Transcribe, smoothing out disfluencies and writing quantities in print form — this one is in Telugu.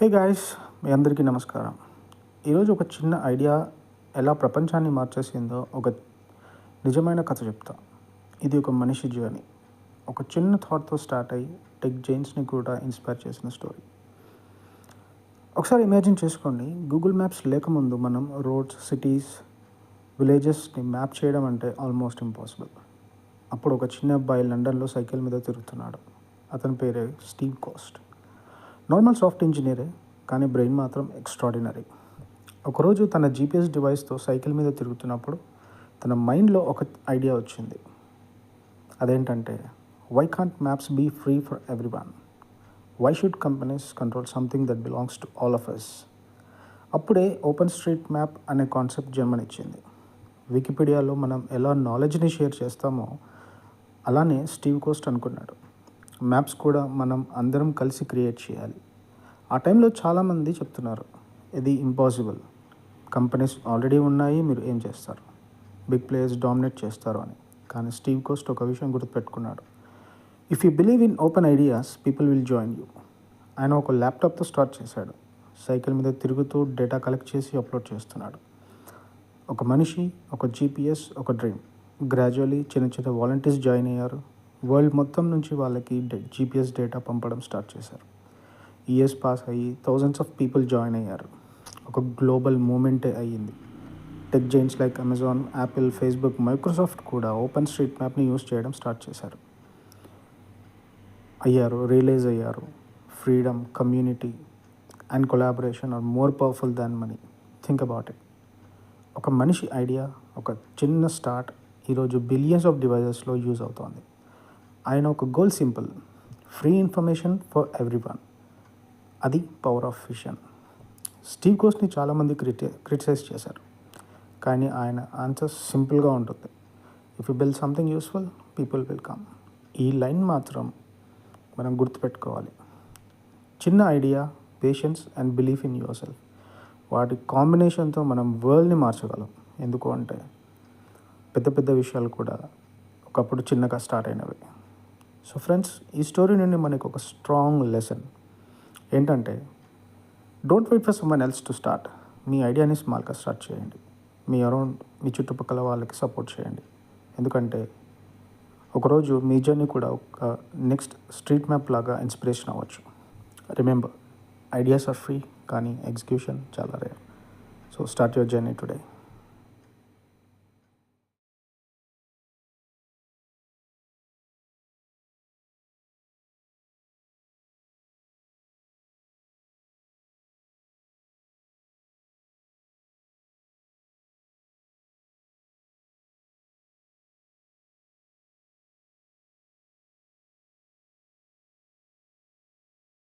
హే గాయ్స్, మీ అందరికీ నమస్కారం. ఈరోజు ఒక చిన్న ఐడియా ఎలా ప్రపంచాన్ని మార్చేసిందో ఒక నిజమైన కథ చెప్తా. ఇది ఒక మనిషి జర్నీ. ఒక చిన్న థాట్తో స్టార్ట్ అయ్యి టెక్ జైంట్స్ని కూడా ఇన్స్పైర్ చేసిన స్టోరీ. ఒకసారి ఇమాజిన్ చేసుకోండి, గూగుల్ మ్యాప్స్ లేకముందు మనం రోడ్స్, సిటీస్, విలేజెస్ని మ్యాప్ చేయడం అంటే ఆల్మోస్ట్ ఇంపాసిబుల్. అప్పుడు ఒక చిన్న అబ్బాయి లండన్లో సైకిల్ మీద తిరుగుతున్నాడు. అతని పేరే స్టీవ్ కోస్ట్. నార్మల్ సాఫ్ట్ ఇంజనీరే, కానీ బ్రెయిన్ మాత్రం ఎక్స్ట్రాడినరీ. ఒకరోజు తన జీపీఎస్ డివైస్తో సైకిల్ మీద తిరుగుతున్నప్పుడు తన మైండ్లో ఒక ఐడియా వచ్చింది. అదేంటంటే, why can't maps be free for everyone? Why should companies control something that belongs to all of us? అప్పుడే ఓపెన్ స్ట్రీట్ మ్యాప్ అనే కాన్సెప్ట్ జన్మనిచ్చింది. వికీపీడియాలో మనం ఎలా నాలెడ్జ్ని షేర్ చేస్తామో అలానే స్టీవ్ కోస్ట్ అనుకున్నాడు, మ్యాప్స్ కూడా మనం అందరం కలిసి క్రియేట్ చేయాలి. ఆ టైంలో చాలామంది చెప్తున్నారు, ఇది ఇంపాసిబుల్, కంపెనీస్ ఆల్రెడీ ఉన్నాయి, మీరు ఏం చేస్తారు, బిగ్ ప్లేయర్స్ డామినేట్ చేస్తారు అని. కానీ స్టీవ్ కోస్ట్ ఒక విషయం గుర్తుపెట్టుకున్నాడు, if you believe in open ideas people will join you. ఆయన ఒక ల్యాప్టాప్తో స్టార్ట్ చేశాడు. సైకిల్ మీద తిరుగుతూ డేటా కలెక్ట్ చేసి అప్లోడ్ చేస్తున్నాడు. ఒక మనిషి, ఒక జీపీఎస్, ఒక డ్రీమ్. గ్రాడ్యువల్లీ చిన్న చిన్న వాలంటీర్స్ జాయిన్ అయ్యారు. వరల్డ్ మొత్తం నుంచి వాళ్ళకి జీపీఎస్ డేటా పంపడం స్టార్ట్ చేశారు. ఇయర్స్ పాస్ అయ్యి థౌజండ్స్ ఆఫ్ పీపుల్ జాయిన్ అయ్యారు. ఒక గ్లోబల్ మూమెంటే అయ్యింది. Tech giants like Amazon, Apple, Facebook, Microsoft కూడా ఓపెన్ స్ట్రీట్ మ్యాప్ని యూస్ చేయడం స్టార్ట్ చేశారు. రియలైజ్ అయ్యారు, freedom, community and collaboration are more powerful than money. Think about it. ఒక మనిషి ఐడియా, ఒక చిన్న స్టార్ట్ ఈరోజు బిలియన్స్ ఆఫ్ డివైజెస్లో యూజ్ అవుతోంది. ఆయన ఒక goal simple, free information for every one. అది పవర్ ఆఫ్ విజన్. స్టీవ్ కోస్ట్ని చాలామంది క్రిటిసైజ్ చేశారు, కానీ ఆయన ఆన్సర్ సింపుల్గా ఉంటుంది, if you build something useful people will come. ఈ లైన్ మాత్రం మనం గుర్తుపెట్టుకోవాలి. చిన్న idea, patience and belief in your self, వాటి కాంబినేషన్తో మనం వరల్డ్ని మార్చగలం. ఎందుకు అంటే, పెద్ద పెద్ద విషయాలు కూడా ఒకప్పుడు చిన్నగా స్టార్ట్ అయినవి. సో ఫ్రెండ్స్, ఈ స్టోరీ నుండి మనకు ఒక స్ట్రాంగ్ లెసన్ ఏంటంటే, don't wait for someone else to start. మీ ఐడియాని స్మాల్గా స్టార్ట్ చేయండి. మీ చుట్టుపక్కల వాళ్ళకి సపోర్ట్ చేయండి. ఎందుకంటే ఒకరోజు మీ జర్నీ కూడా ఒక నెక్స్ట్ స్ట్రీట్ మ్యాప్ లాగా ఇన్స్పిరేషన్ అవ్వచ్చు. రిమెంబర్, ఐడియాస్ ఆర్ ఫ్రీ, కానీ ఎగ్జిక్యూషన్ చాలా rare. So start your journey today.